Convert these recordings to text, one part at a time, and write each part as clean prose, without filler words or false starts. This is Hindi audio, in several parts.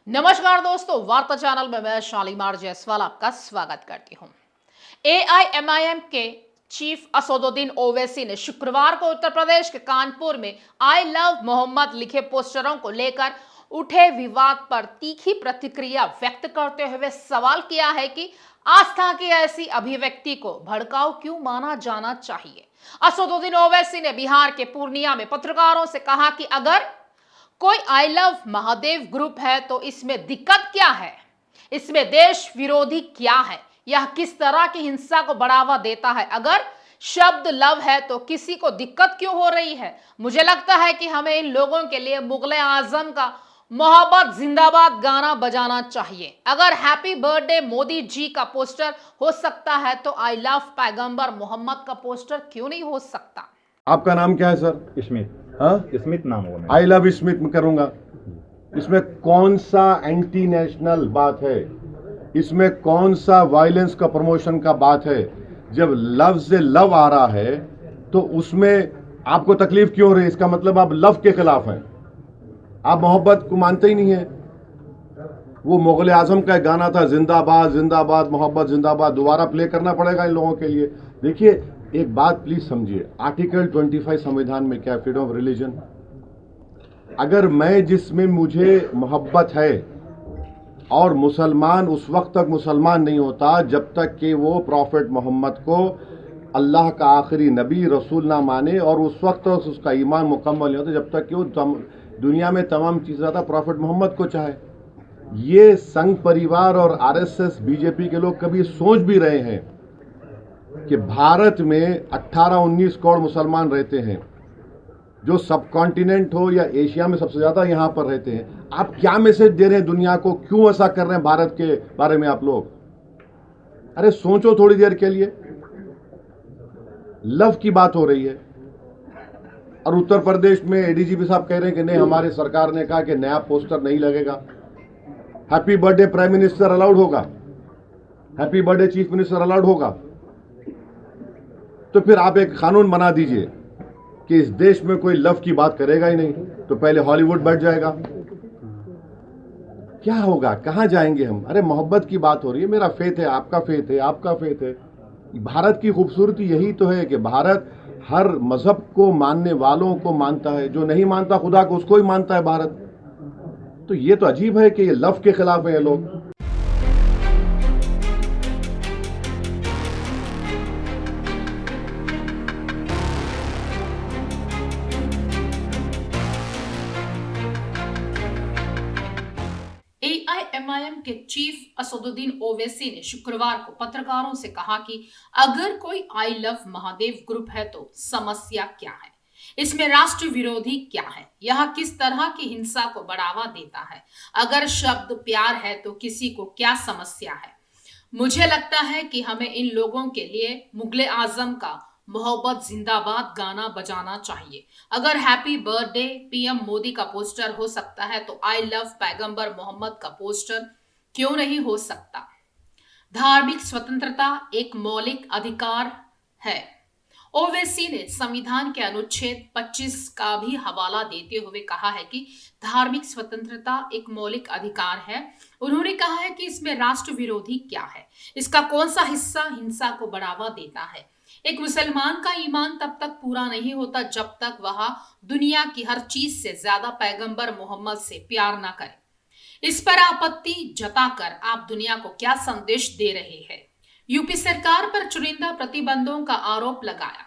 नमस्कार दोस्तों, वार्ता चैनल में मैं शालीमार जायसवाल आपका स्वागत करती हूं। एआईएमआईएम के चीफ असदुद्दीन ओवैसी ने शुक्रवार को उत्तर प्रदेश के कानपुर में आई लव मोहम्मद लिखे पोस्टरों को लेकर उठे विवाद पर तीखी प्रतिक्रिया व्यक्त करते हुए सवाल किया है कि आस्था की ऐसी अभिव्यक्ति को भड़काऊ क्यों माना जाना चाहिए। असदुद्दीन ओवैसी ने बिहार के पूर्णिया में पत्रकारों से कहा कि अगर कोई आई लव महादेव ग्रुप है तो इसमें दिक्कत क्या है, इसमें देश विरोधी क्या है, यह किस तरह की हिंसा को बढ़ावा देता है। अगर शब्द लव है तो किसी को दिक्कत क्यों हो रही है। मुझे लगता है कि हमें इन लोगों के लिए मुगले आजम का मोहब्बत जिंदाबाद गाना बजाना चाहिए। अगर हैप्पी बर्थडे मोदी जी का पोस्टर हो सकता है तो आई लव पैगंबर मोहम्मद का पोस्टर क्यों नहीं हो सकता। आपका नाम क्या है सर? स्मिथ। हाँ, स्मिथ नाम होगा मेरा। आई लव स्मिथ में करूंगा। इसमें कौन सा एंटी नेशनल बात है, इसमें कौन सा वायलेंस का प्रमोशन का बात है। जब लव से लव आ रहा है तो उसमें आपको तकलीफ क्यों हो रही है? इसका मतलब आप लव के खिलाफ हैं, आप मोहब्बत को मानते ही नहीं है। वो मुगल आजम का एक गाना था, जिंदाबाद जिंदाबाद मोहब्बत जिंदाबाद, दोबारा प्ले करना पड़ेगा इन लोगों के लिए। देखिए, एक बात प्लीज समझिए, आर्टिकल 25 संविधान में क्या, फ्रीडम ऑफ रिलीजन। अगर मैं जिसमें मुझे मोहब्बत है, और मुसलमान उस वक्त तक मुसलमान नहीं होता जब तक कि वो प्रॉफिट मोहम्मद को अल्लाह का आखिरी नबी रसूल ना माने, और उस वक्त तक उसका ईमान मुकम्मल नहीं होता जब तक कि वो दुनिया में तमाम चीज़ ज़्यादा प्रॉफिट मोहम्मद को चाहे। ये संघ परिवार और आरएसएस बीजेपी के लोग कभी सोच भी रहे हैं कि भारत में 18-19 करोड़ मुसलमान रहते हैं, जो सब कॉन्टिनेंट हो या एशिया में सबसे ज़्यादा यहाँ पर रहते हैं। आप क्या मैसेज दे रहे हैं दुनिया को, क्यों ऐसा कर रहे हैं भारत के बारे में आप लोग? अरे सोचो थोड़ी देर के लिए। लव की बात हो रही है और उत्तर प्रदेश में एडीजीपी साहब कह रहे हैं कि नहीं, हमारी सरकार ने कहा कि नया पोस्टर नहीं लगेगा। Happy birthday prime minister allowed होगा, happy birthday chief minister allowed होगा। तो फिर आप एक कानून बना दीजिए कि इस देश में कोई लव की बात करेगा ही नहीं, तो पहले हॉलीवुड बैठ जाएगा। क्या होगा, कहां जाएंगे हम? अरे मोहब्बत की बात हो रही है, मेरा फेथ है, आपका फेथ है, आपका फेथ है। भारत की खूबसूरती यही तो है कि भारत हर मजहब को मानने वालों को मानता है, जो नहीं मानता खुदा को उसको ही मानता है भारत। तो ये तो अजीब है कि ये लव के खिलाफ है ये लोग। एआईएमआईएम के चीफ असदुद्दीन ओवैसी ने शुक्रवार को पत्रकारों से कहा कि अगर कोई आई लव महादेव ग्रुप है तो समस्या क्या है, इसमें राष्ट्र विरोधी क्या है, यह किस तरह की हिंसा को बढ़ावा देता है। अगर शब्द प्यार है तो किसी को क्या समस्या है। मुझे लगता है कि हमें इन लोगों के लिए मुगले आजम का मोहब्बत जिंदाबाद गाना बजाना चाहिए। अगर हैप्पी बर्थडे पीएम मोदी का पोस्टर हो सकता है तो आई लव पैगंबर मोहम्मद का पोस्टर क्यों नहीं हो सकता। धार्मिक स्वतंत्रता एक मौलिक अधिकार है। ओवैसी ने संविधान के अनुच्छेद 25 का भी हवाला देते हुए कहा है कि धार्मिक स्वतंत्रता एक मौलिक अधिकार है। उन्होंने कहा है कि इसमें राष्ट्र विरोधी क्या है, इसका कौन सा हिस्सा हिंसा को बढ़ावा देता है। एक मुसलमान का ईमान तब तक पूरा नहीं होता जब तक वह दुनिया की हर चीज से ज्यादा पैगंबर मोहम्मद से प्यार ना करे। इस पर आपत्ति जताकर आप दुनिया को क्या संदेश दे रहे हैं। यूपी सरकार पर चुनिंदा प्रतिबंधों का आरोप लगाया।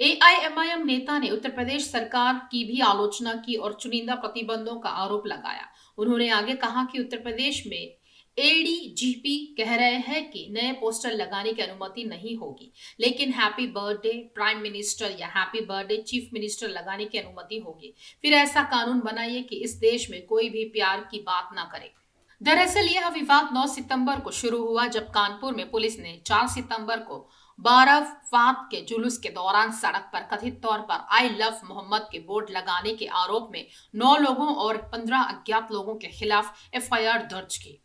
एआईएमआईएम नेता ने उत्तर प्रदेश सरकार की भी आलोचना की और चुनिंदा प्रतिबंधों का आरोप लगाया। उन्होंने आगे कहा कि उत्तर प्रदेश में एडीजीपी कह रहे हैं कि नए पोस्टर लगाने की अनुमति नहीं होगी, लेकिन हैप्पी बर्थडे प्राइम मिनिस्टर या हैप्पी बर्थडे चीफ मिनिस्टर लगाने की अनुमति होगी। फिर ऐसा कानून बनाइए कि इस देश में कोई भी प्यार की बात ना करे। दरअसल यह विवाद 9 सितंबर को शुरू हुआ जब कानपुर में पुलिस ने 4 सितंबर को बारात के जुलूस के दौरान सड़क पर कथित तौर पर आई लव मोहम्मद के बोर्ड लगाने के आरोप में 9 लोगों और 15 अज्ञात लोगों के खिलाफ एफआईआर दर्ज की।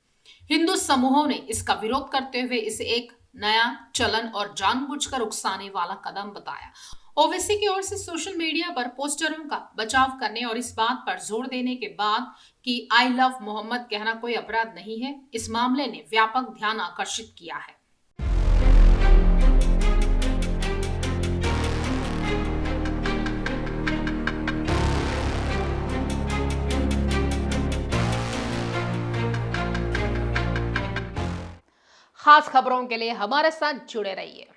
हिंदू समूहों ने इसका विरोध करते हुए इसे एक नया चलन और जानबूझकर उकसाने वाला कदम बताया। ओवैसी की ओर से सोशल मीडिया पर पोस्टरों का बचाव करने और इस बात पर जोर देने के बाद कि आई लव मोहम्मद कहना कोई अपराध नहीं है, इस मामले ने व्यापक ध्यान आकर्षित किया है। खास खबरों के लिए हमारे साथ जुड़े रहिए।